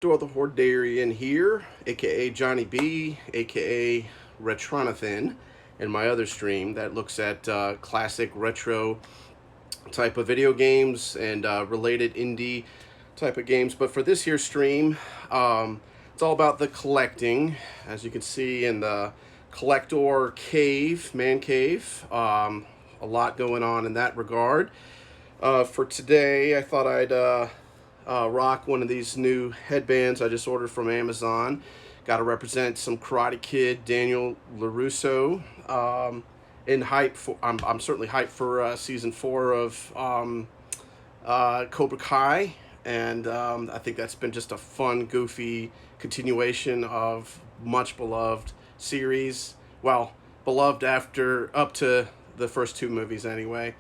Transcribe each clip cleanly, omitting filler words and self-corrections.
The Hoardarian here, aka Johnny B, aka Retronathan, and my other stream that looks at classic retro type of video games and related indie type of games. But for this here stream, it's all about the collecting, as you can see in the Kollector cave, man cave. A lot going on in that regard. For today, I thought I'd rock one of these new headbands I just ordered from Amazon. Got to represent some Karate Kid, Daniel LaRusso. In hype for, I'm certainly hyped for season 4 of Cobra Kai, and I think that's been just a fun, goofy continuation of much beloved series. Well, beloved after up to the first 2 movies anyway.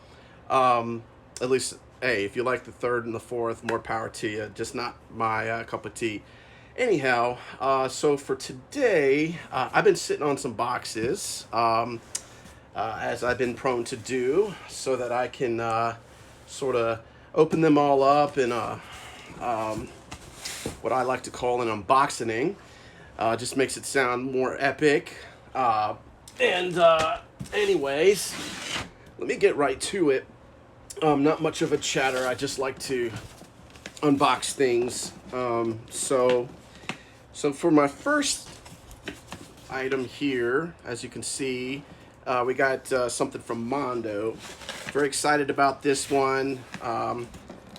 At least, hey, if you like the 3rd and the 4th, more power to you. Just not my cup of tea. Anyhow, so for today, I've been sitting on some boxes, as I've been prone to do, so that I can sort of open them all up in what I like to call an unboxening. Just makes it sound more epic. Anyways, let me get right to it. Not much of a chatter. I just like to unbox things. So for my first item here, as you can see, we got something from Mondo. Very excited about this one.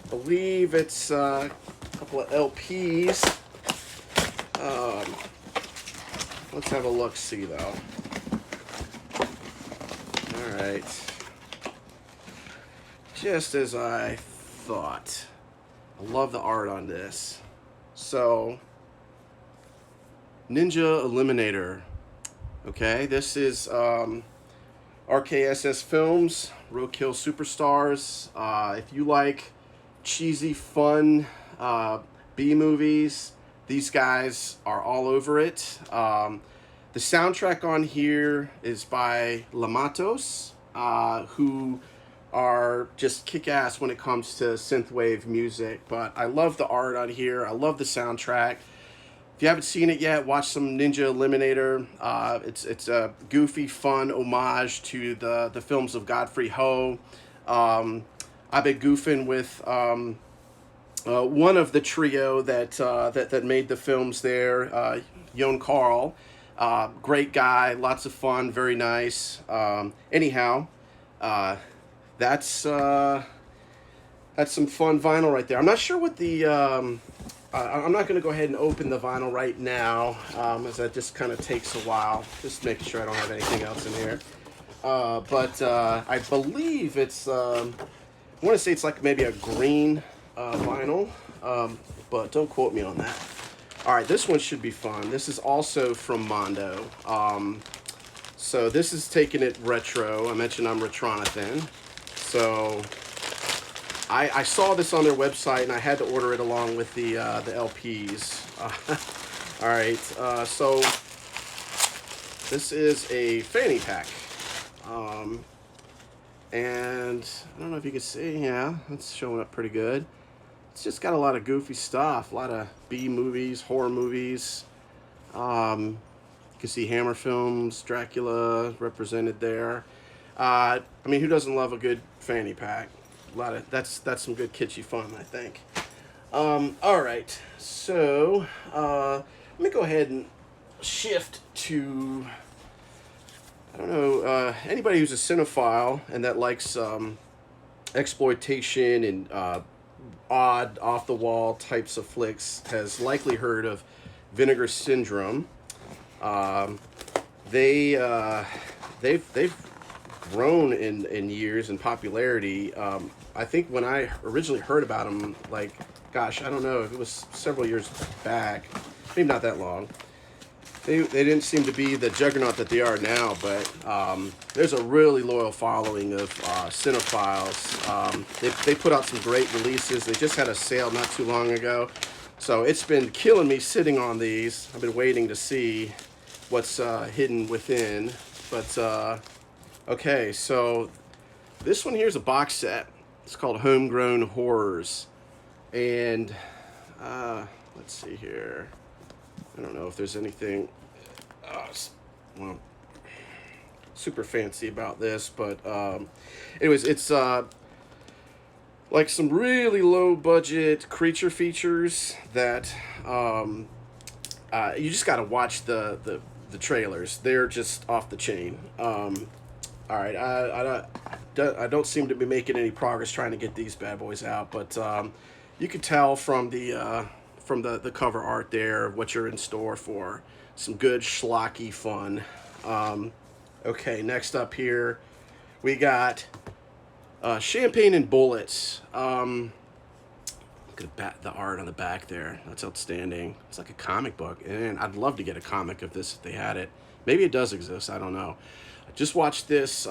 Believe it's a couple of LPs. Let's have a look-see, though. All right. Just as I thought. I love the art on this. So, Ninja Eliminator. Okay, this is RKSS Films, Roadkill Superstars. If you like cheesy, fun B-movies, these guys are all over it. The soundtrack on here is by Lamatos, who are just kick-ass when it comes to synthwave music. But I love the art on here. I love the soundtrack. If you haven't seen it yet, watch some Ninja Eliminator. It's a goofy, fun homage to the films of Godfrey Ho. I've been goofing with one of the trio that made the films there, Jon Carl. Great guy, lots of fun, very nice. Anyhow, that's some fun vinyl right there. I'm not sure what the I'm not going to go ahead and open the vinyl right now, as that just kind of takes a while. Just making sure I don't have anything else in here. But I believe it's I want to say it's like maybe a green vinyl, but don't quote me on that. All right, this one should be fun. This is also from Mondo. So this is taking it retro. I mentioned I'm Retronathan. So I saw this on their website and I had to order it along with the LPs. All right, so this is a Fanny Pack. And I don't know if you can see, yeah, it's showing up pretty good. It's just got a lot of goofy stuff, a lot of B movies, horror movies. You can see Hammer Films, Dracula represented there. I mean, who doesn't love a good Fanny Pack? A lot of that's some good kitschy fun, I think. All right, so let me go ahead and shift to, I don't know, anybody who's a cinephile and that likes exploitation and odd, off-the-wall types of flicks has likely heard of Vinegar Syndrome. They've grown in years and popularity. I think when I originally heard about them, like, gosh, I don't know, if it was several years back, maybe not that long. They didn't seem to be the juggernaut that they are now, but there's a really loyal following of cinephiles. They put out some great releases. They just had a sale not too long ago. So it's been killing me sitting on these. I've been waiting to see what's hidden within. But, okay, so this one here is a box set. It's called Homegrown Horrors. And let's see here. I don't know if there's anything, well, super fancy about this, but anyways, it's like some really low budget creature features that you just got to watch the trailers. They're just off the chain. All right, I don't seem to be making any progress trying to get these bad boys out, but you can tell from the cover art there what you're in store for. Some good schlocky fun. Okay, next up here, we got Champagne and Bullets. Look at the art on the back there. That's outstanding. It's like a comic book, and I'd love to get a comic of this if they had it. Maybe it does exist. I don't know. I just watched this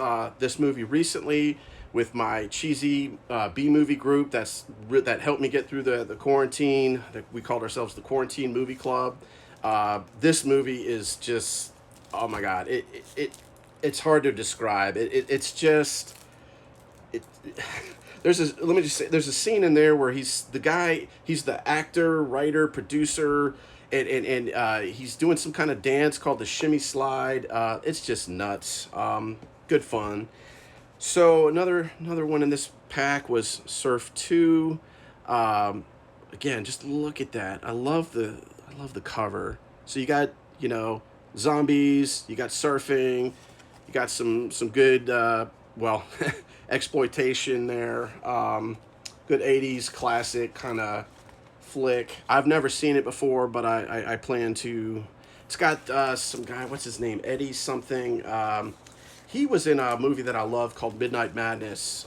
movie recently with my cheesy B-movie group that helped me get through the quarantine. We called ourselves the Quarantine Movie Club. This movie is just, oh my God, it's hard to describe. It's just, let me just say, there's a scene in there where he's the actor, writer, producer, and he's doing some kind of dance called the shimmy slide. It's just nuts. Good fun. So another one in this pack was Surf 2. Again, just look at that. I love the cover. So you got, zombies, you got surfing, you got some good exploitation there. Good 80s classic kind of flick. I've never seen it before, but I plan to. It's got some guy, what's his name, Eddie something. He was in a movie that I love called Midnight Madness.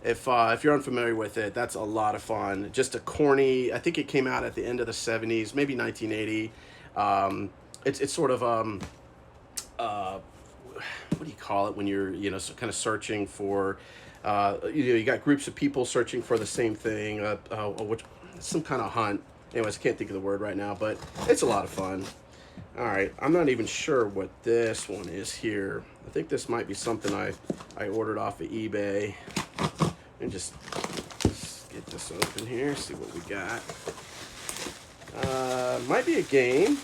If you're unfamiliar with it, that's a lot of fun. Just a corny, I think it came out at the end of the 70s, maybe 1980. It's sort of what do you call it when you're kind of searching for you got groups of people searching for the same thing, some kind of hunt. Anyways, I can't think of the word right now, but it's a lot of fun. All right, I'm not even sure what this one is here. I think this might be something I ordered off of eBay. And just get this open here, see what we got. Might be a game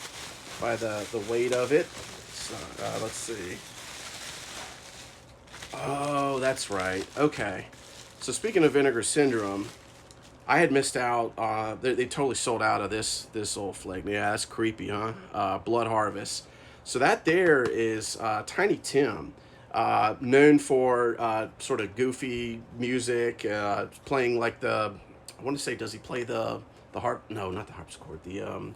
by the weight of it. So, let's see. Oh, that's right. Okay. So speaking of Vinegar Syndrome, I had missed out. They totally sold out of this old flick. Yeah, that's creepy, huh? Blood Harvest. So that there is Tiny Tim, known for sort of goofy music, playing like I want to say, does he play the harp? No, not the harpsichord. The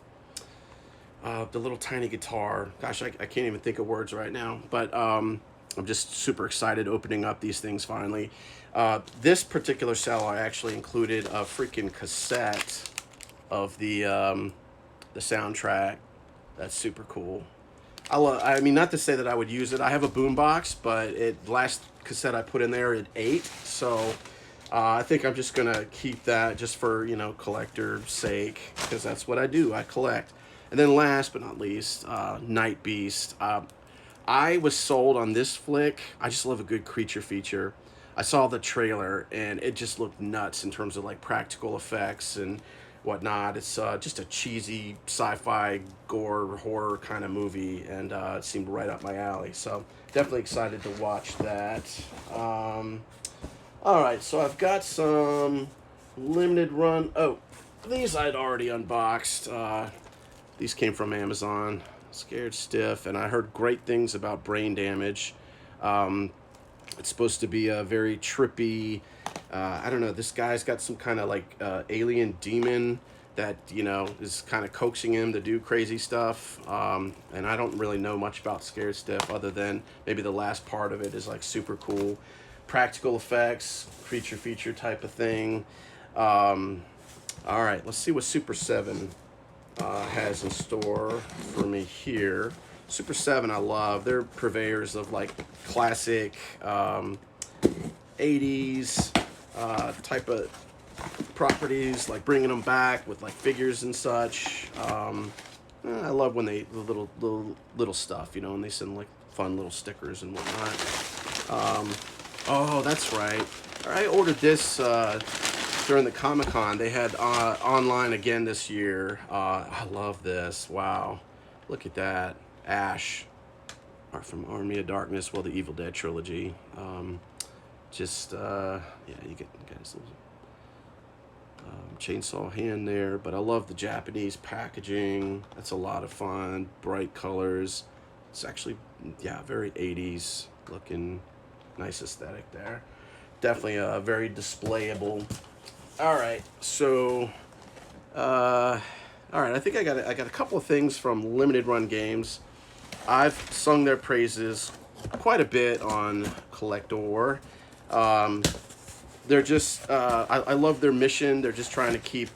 little tiny guitar. Gosh, I can't even think of words right now. But I'm just super excited opening up these things finally. This particular seller actually included a freaking cassette of the soundtrack. That's super cool. I mean, not to say that I would use it. I have a boombox, but the last cassette I put in there, it ate. So I think I'm just going to keep that just for, collector's sake, because that's what I do. I collect. And then last but not least, Nightbeast. I was sold on this flick. I just love a good creature feature. I saw the trailer, and it just looked nuts in terms of, like, practical effects and whatnot. It's just a cheesy sci-fi gore horror kind of movie, and it seemed right up my alley. So definitely excited to watch that. All right, so I've got some limited run. Oh, these I'd already unboxed. These came from Amazon. Scared Stiff, and I heard great things about Brain Damage. It's supposed to be a very trippy, I don't know, this guy's got some kind of like alien demon that, is kind of coaxing him to do crazy stuff. And I don't really know much about Scared Stiff other than maybe the last part of it is like super cool. Practical effects, creature feature type of thing. All right, let's see what SuperSeven has in store for me here. SuperSeven I love. They're purveyors of like classic 80s type of properties, like bringing them back with like figures and such. I love when the little stuff, when they send like fun little stickers and whatnot. Oh, that's right. I ordered this during the Comic-Con. They had online again this year. I love this. Wow. Look at that. Ash. From Army of Darkness, well, the Evil Dead trilogy. Yeah, you get his little chainsaw hand there, but I love the Japanese packaging. That's a lot of fun. Bright colors. It's actually, yeah, very 80s looking. Nice aesthetic there. Definitely very displayable. All right, so all right, I think I got a couple of things from limited run games. I've sung their praises quite a bit on Kollector. They're just, I love their mission. They're just trying to keep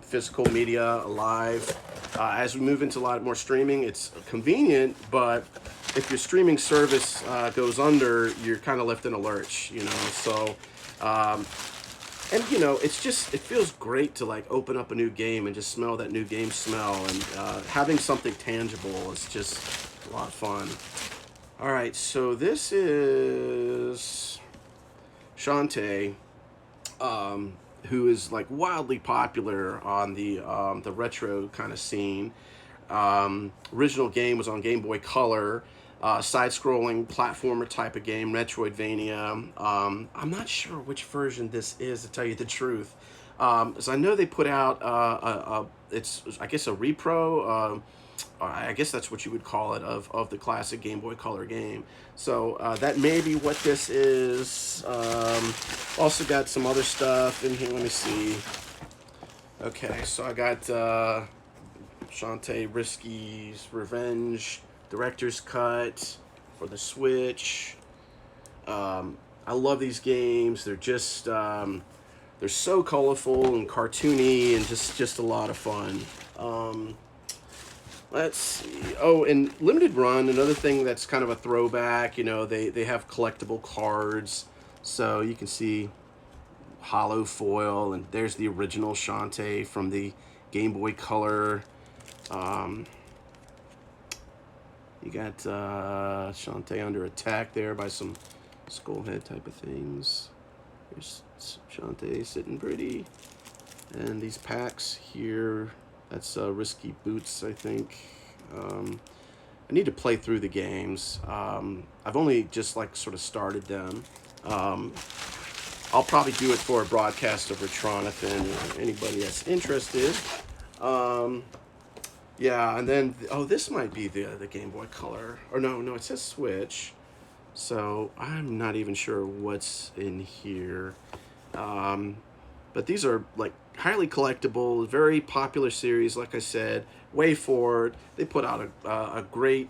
physical media alive. As we move into a lot more streaming, it's convenient, but if your streaming service goes under, you're kind of left in a lurch, you know. So, and you know, it's just, it feels great to like open up a new game and just smell that new game smell, and having something tangible is just a lot of fun. All right, so this is Shantae, who is like wildly popular on the retro kind of scene. Original game was on Gameboy Color, side-scrolling platformer type of game, Metroidvania. I'm not sure which version this is, to tell you the truth. So I know they put out it's, I guess, a repro. I guess that's what you would call it, of the classic Game Boy Color game. So that may be what this is. Also got some other stuff in here. Let me see. Okay, so I got Shantae Risky's Revenge Director's Cut for the Switch. I love these games. They're just they're so colorful and cartoony and just a lot of fun. Let's see. Oh, and limited run, another thing that's kind of a throwback, you know, they have collectible cards. So you can see hollow foil, and there's the original Shantae from the Game Boy Color. You got Shantae under attack there by some skullhead type of things. Here's Shantae sitting pretty. And these packs here, that's Risky Boots, I think. I need to play through the games. I've only just like sort of started them. I'll probably do it for a broadcast of Retronathan, anybody that's interested. Yeah, and then, oh, this might be the Game Boy Color. Or no, it says Switch. So I'm not even sure what's in here. But these are like highly collectible, very popular series, like I said, way forward. They put out a great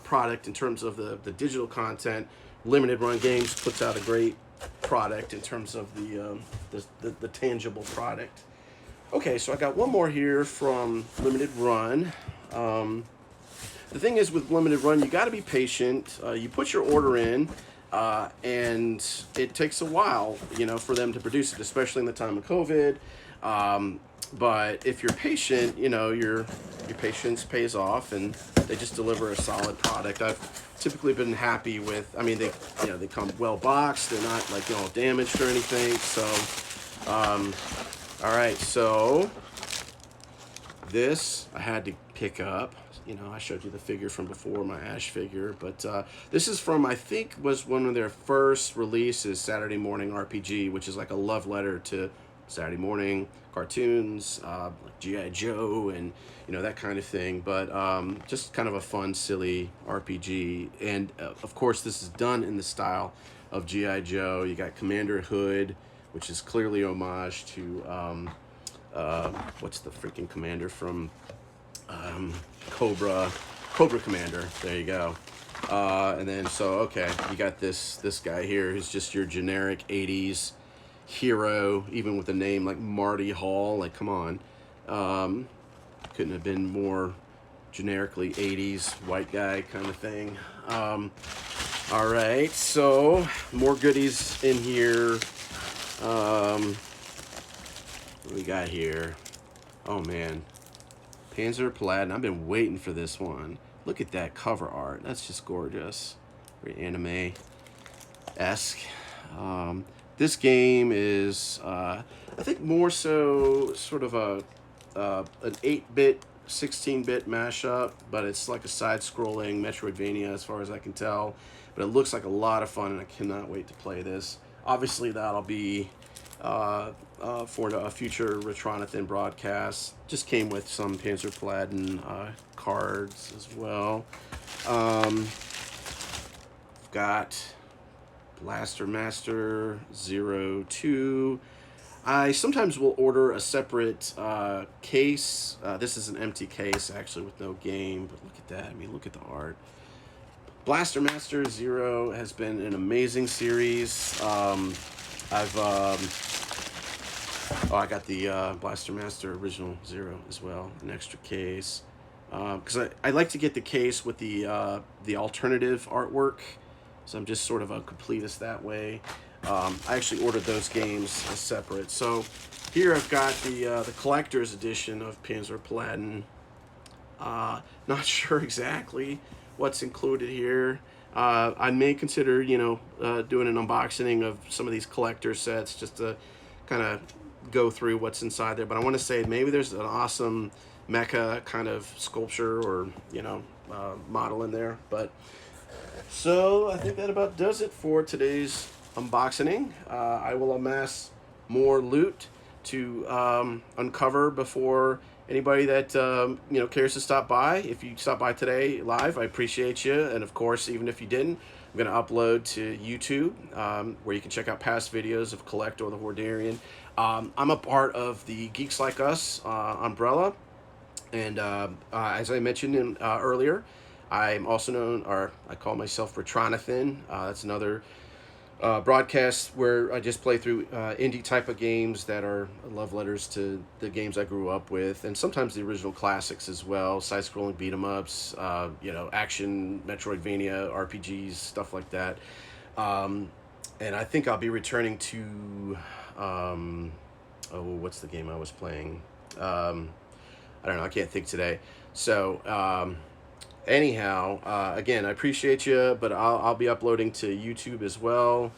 product in terms of the digital content. Limited Run Games puts out a great product in terms of the tangible product. Okay, so I got one more here from Limited Run. The thing is with Limited Run, you got to be patient. You put your order in, and it takes a while, you know, for them to produce it, especially in the time of COVID. But if you're patient, you know, your patience pays off, and they just deliver a solid product. I've typically been happy with. I mean, they come well boxed. They're not like, you know, damaged or anything. So, all right. So this I had to pick up. You know, I showed you the figure from before, my Ash figure, but this is from, I think, was one of their first releases, Saturday Morning RPG, which is like a love letter to Saturday morning cartoons, like G.I. Joe and, you know, that kind of thing. But just kind of a fun, silly RPG. And of course, this is done in the style of G.I. Joe. You got Commander Hood, which is clearly homage to what's the freaking commander from Cobra Commander. There you go. And then okay, you got this guy here who's just your generic 80s hero, even with a name like Marty Hall. Like, come on. Couldn't have been more generically 80s white guy kind of thing. All right, so more goodies in here. What do we got here? Oh man, Panzer Platinum. I've been waiting for this one. Look at that cover art. That's just gorgeous. Very anime-esque. This game is, I think, more so sort of an 8-bit, 16-bit mashup, but it's like a side-scrolling Metroidvania as far as I can tell. But it looks like a lot of fun, and I cannot wait to play this. Obviously, that'll be for a future Retronathan broadcast. Just came with some Panzer Platinum cards as well. Got Blaster Master 02. I sometimes will order a separate case. This is an empty case, actually, with no game, but look at that. I mean, look at the art. Blaster Master 0 has been an amazing series. I got the Blaster Master Original 0 as well, an extra case. Because I like to get the case with the alternative artwork, so I'm just sort of a completist that way. I actually ordered those games as separate. So here I've got the collector's edition of Panzer Platinum. Not sure exactly what's included here. I may consider, doing an unboxing of some of these collector sets just to kind of go through what's inside there. But I want to say maybe there's an awesome mecha kind of sculpture or, model in there. But so I think that about does it for today's unboxing. I will amass more loot to uncover before anybody that cares to stop by. If you stop by today live, I appreciate you. And of course, even if you didn't, I'm going to upload to YouTube, where you can check out past videos of Kollector, the Hoardarian. I'm a part of the Geeks Like Us umbrella. And as I mentioned earlier, I'm also known, or I call myself Retronathan. That's another broadcast where I just play through indie type of games that are love letters to the games I grew up with, and sometimes the original classics as well, side-scrolling beat-em-ups, action, Metroidvania, RPGs, stuff like that. And I think I'll be returning to, what's the game I was playing? I don't know, I can't think today. So, anyhow, again, I appreciate you, but I'll be uploading to YouTube as well.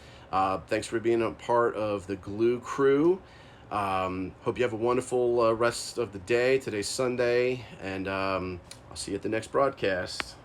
Thanks for being a part of the Glue crew. Hope you have a wonderful rest of the day. Today's Sunday, and I'll see you at the next broadcast.